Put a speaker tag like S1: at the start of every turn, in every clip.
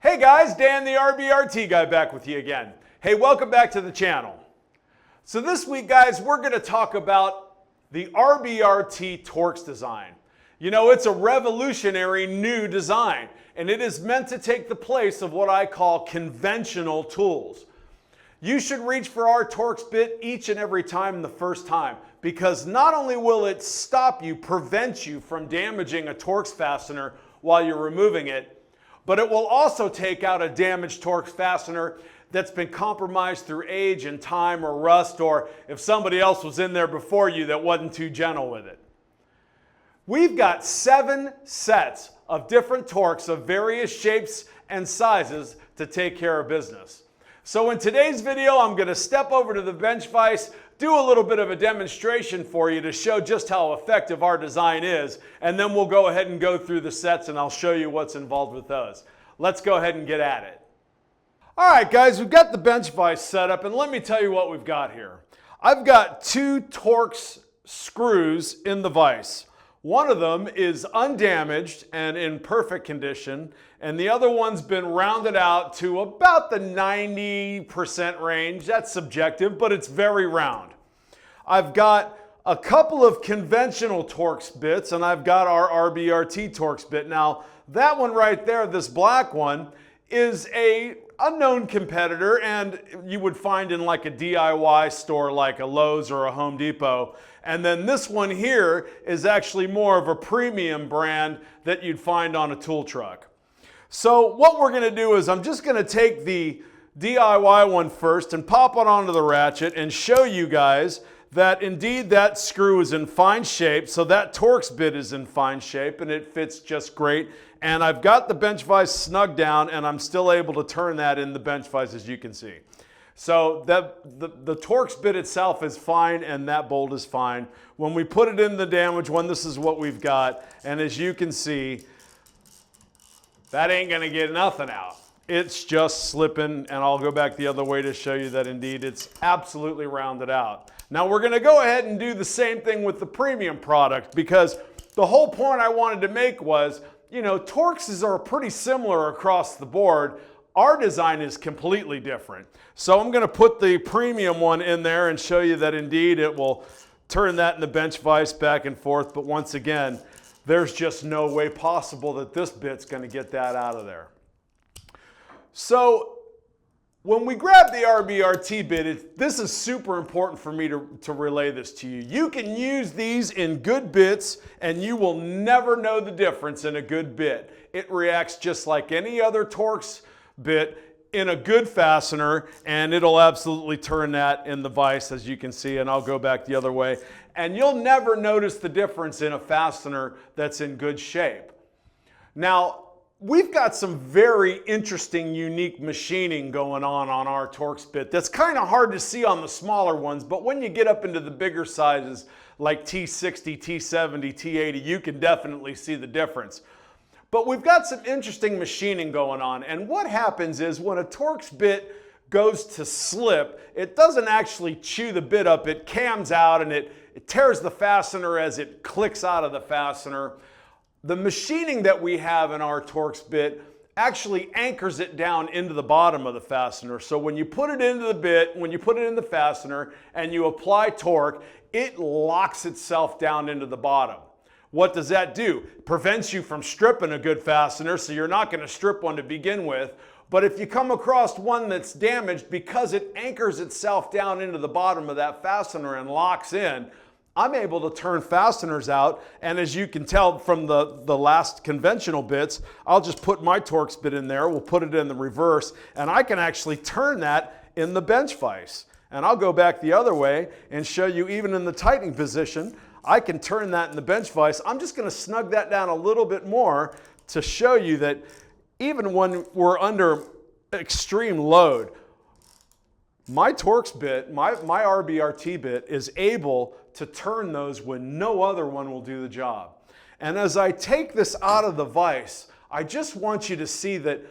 S1: Hey guys, Dan the RBRT Guy back with you again. Hey, welcome back to the channel. So this week, guys, we're going to talk about the RBRT Torx design. You know, it's a revolutionary new design, and it is meant to take the place of what I call conventional tools. You should reach for our Torx bit each and every time the first time, because not only will it stop you, prevent you from damaging a Torx fastener while you're removing it, but it will also take out a damaged Torx fastener that's been compromised through age and time or rust, or if somebody else was in there before you that wasn't too gentle with it. We've got 7 sets of different Torx of various shapes and sizes to take care of business. So in today's video, I'm going to step over to the bench vise, do a little bit of a demonstration for you to show just how effective our design is, and then we'll go ahead and go through the sets and I'll show you what's involved with those. Let's go ahead and get at it. All right, guys, we've got the bench vise set up, and let me tell you what we've got here. I've got 2 Torx screws in the vise. One of them is undamaged and in perfect condition, and the other one's been rounded out to about the 90% range. That's subjective, but it's very round. I've got a couple of conventional Torx bits, and I've got our RBRT Torx bit. Now, that one right there, this black one, is a unknown competitor, and you would find in like a DIY store like a Lowe's or a Home Depot. And then this one here is actually more of a premium brand that you'd find on a tool truck. So what we're going to do is I'm just going to take the DIY one first and pop it onto the ratchet and show you guys that indeed that screw is in fine shape. So that Torx bit is in fine shape and it fits just great. And I've got the bench vise snug down, and I'm still able to turn that in the bench vise, as you can see. So the Torx bit itself is fine, and that bolt is fine. When we put it in the damaged one, this is what we've got. And as you can see, that ain't gonna get nothing out. It's just slipping, and I'll go back the other way to show you that indeed it's absolutely rounded out. Now we're gonna go ahead and do the same thing with the premium product, because the whole point I wanted to make was, you know, Torxes are pretty similar across the board. Our design is completely different. So I'm going to put the premium one in there and show you that indeed it will turn that in the bench vise back and forth. But once again, there's just no way possible that this bit's going to get that out of there. So when we grab the RBRT bit, this is super important for me to relay this to you. You can use these in good bits and you will never know the difference in a good bit. It reacts just like any other Torx bit in a good fastener, and it'll absolutely turn that in the vise, as you can see, and I'll go back the other way. And you'll never notice the difference in a fastener that's in good shape. Now, we've got some very interesting, unique machining going on our Torx bit that's kind of hard to see on the smaller ones, but when you get up into the bigger sizes like T60, T70, T80, you can definitely see the difference. But we've got some interesting machining going on, and what happens is when a Torx bit goes to slip, it doesn't actually chew the bit up, it cams out and it tears the fastener as it clicks out of the fastener. The machining that we have in our Torx bit actually anchors it down into the bottom of the fastener. So when you put it into the bit, when you put it in the fastener and you apply torque, it locks itself down into the bottom. What does that do? It prevents you from stripping a good fastener, so you're not going to strip one to begin with. But if you come across one that's damaged, because it anchors itself down into the bottom of that fastener and locks in, I'm able to turn fasteners out, and as you can tell from the last conventional bits, I'll just put my Torx bit in there, we'll put it in the reverse, and I can actually turn that in the bench vise. And I'll go back the other way and show you even in the tightening position, I can turn that in the bench vise. I'm just going to snug that down a little bit more to show you that even when we're under extreme load, my Torx bit, my RBRT bit is able to turn those when no other one will do the job. And as I take this out of the vise, I just want you to see that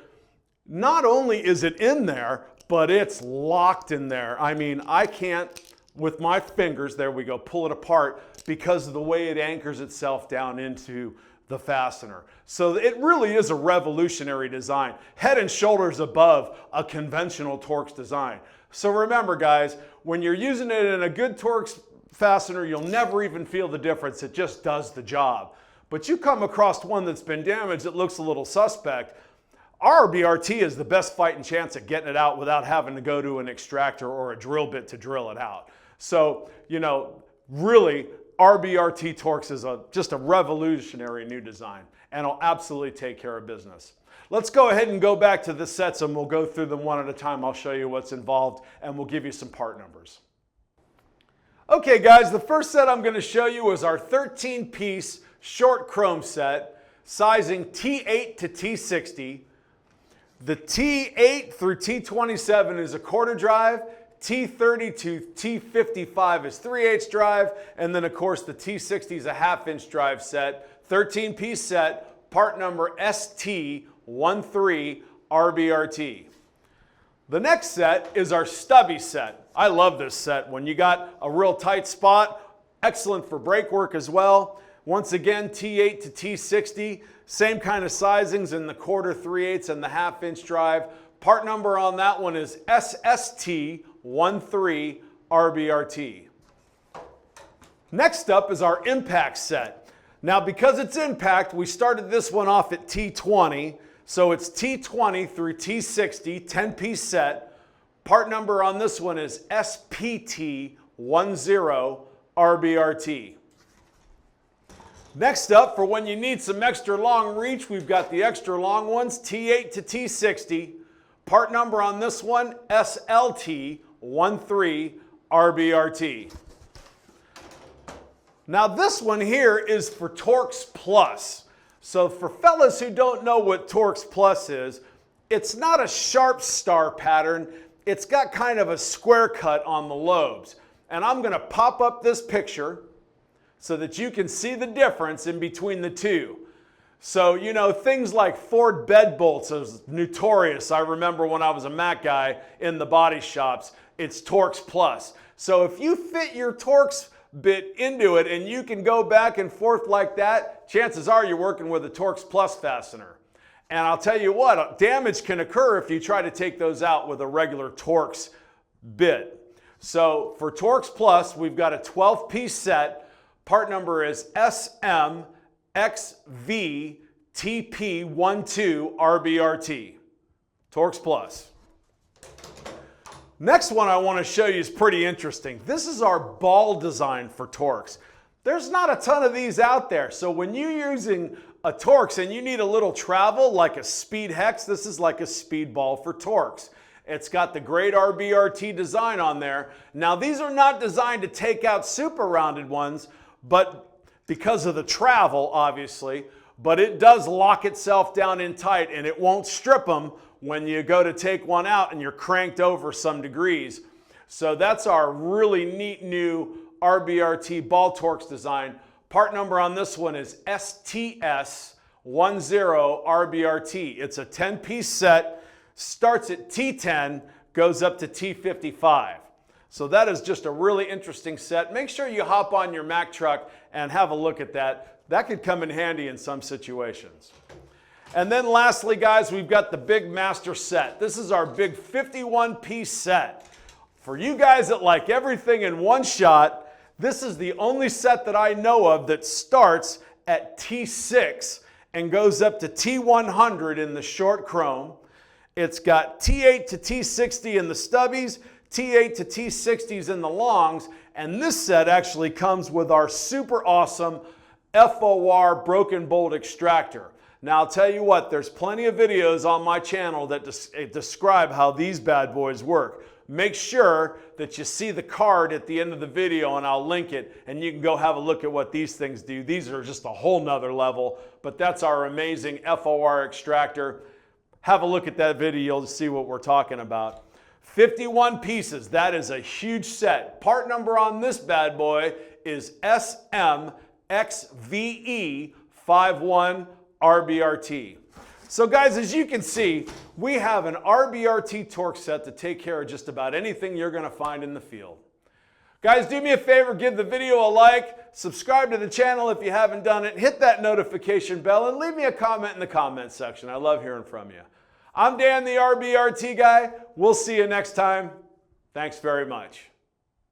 S1: not only is it in there, but it's locked in there. I mean, I can't, with my fingers, there we go, pull it apart because of the way it anchors itself down into the fastener. So it really is a revolutionary design, head and shoulders above a conventional Torx design. So remember guys, when you're using it in a good Torx fastener, you'll never even feel the difference. It just does the job. But you come across one that's been damaged that looks a little suspect, RBRT is the best fighting chance at getting it out without having to go to an extractor or a drill bit to drill it out. So, you know, really, RBRT Torx is just a revolutionary new design, and it'll absolutely take care of business. Let's go ahead and go back to the sets and we'll go through them one at a time. I'll show you what's involved and we'll give you some part numbers. Okay guys, the first set I'm going to show you is our 13-piece short chrome set, sizing T8 to T60. The T8 through T27 is a quarter drive, T30 to T55 is 3/8 drive, and then of course the T60 is a 1/2-inch drive set, 13-piece set, part number ST13 RBRT. The next set is our stubby set. I love this set. When you got a real tight spot, excellent for brake work as well. Once again, T8 to T60, same kind of sizings in the quarter, 3/8, and the 1/2-inch drive. Part number on that one is SST13 RBRT. Next up is our impact set. Now because it's impact, we started this one off at T20, so it's T20 through T60, 10-piece set. Part number on this one is SPT10 RBRT. Next up, for when you need some extra long reach, we've got the extra long ones, T8 to T60. Part number on this one, SLT13 RBRT. Now this one here is for Torx Plus. So for fellas who don't know what Torx Plus is, it's not a sharp star pattern, it's got kind of a square cut on the lobes. And I'm going to pop up this picture so that you can see the difference in between the two. So, you know, things like Ford bed bolts is notorious. I remember when I was a Mac guy in the body shops, it's Torx Plus. So if you fit your Torx bit into it and you can go back and forth like that, chances are you're working with a Torx Plus fastener. And I'll tell you what, damage can occur if you try to take those out with a regular Torx bit. So for Torx Plus, we've got a 12-piece set. Part number is SMXVTP12 RBRT. Torx Plus. Next one I want to show you is pretty interesting. This is our ball design for Torx. There's not a ton of these out there, so when you're using a Torx and you need a little travel like a speed hex, this is like a speed ball for Torx. It's got the great RBRT design on there. Now these are not designed to take out super rounded ones, but because of the travel obviously, but it does lock itself down in tight and it won't strip them when you go to take one out and you're cranked over some degrees. So that's our really neat new RBRT ball Torx design. Part number on this one is STS10 RBRT. It's a 10-piece set, starts at T10, goes up to T55. So that is just a really interesting set. Make sure you hop on your Mack truck and have a look at that. That could come in handy in some situations. And then lastly, guys, we've got the big master set. This is our big 51-piece set. For you guys that like everything in one shot, this is the only set that I know of that starts at T6 and goes up to T100 in the short chrome. It's got T8 to T60 in the stubbies, T8 to T60s in the longs, and this set actually comes with our super awesome F.O.R broken bolt extractor. Now I'll tell you what, there's plenty of videos on my channel that describe how these bad boys work. Make sure that you see the card at the end of the video and I'll link it and you can go have a look at what these things do. These are just a whole nother level, but that's our amazing F.O.R extractor. Have a look at that video, you'll see what we're talking about. 51 pieces, that is a huge set. Part number on this bad boy is SMXVE51 RBRT. So guys, as you can see, we have an RBRT Torx set to take care of just about anything you're going to find in the field. Guys, do me a favor, give the video a like, subscribe to the channel if you haven't done it, hit that notification bell, and leave me a comment in the comment section. I love hearing from you. I'm Dan, the RBRT guy. We'll see you next time. Thanks very much.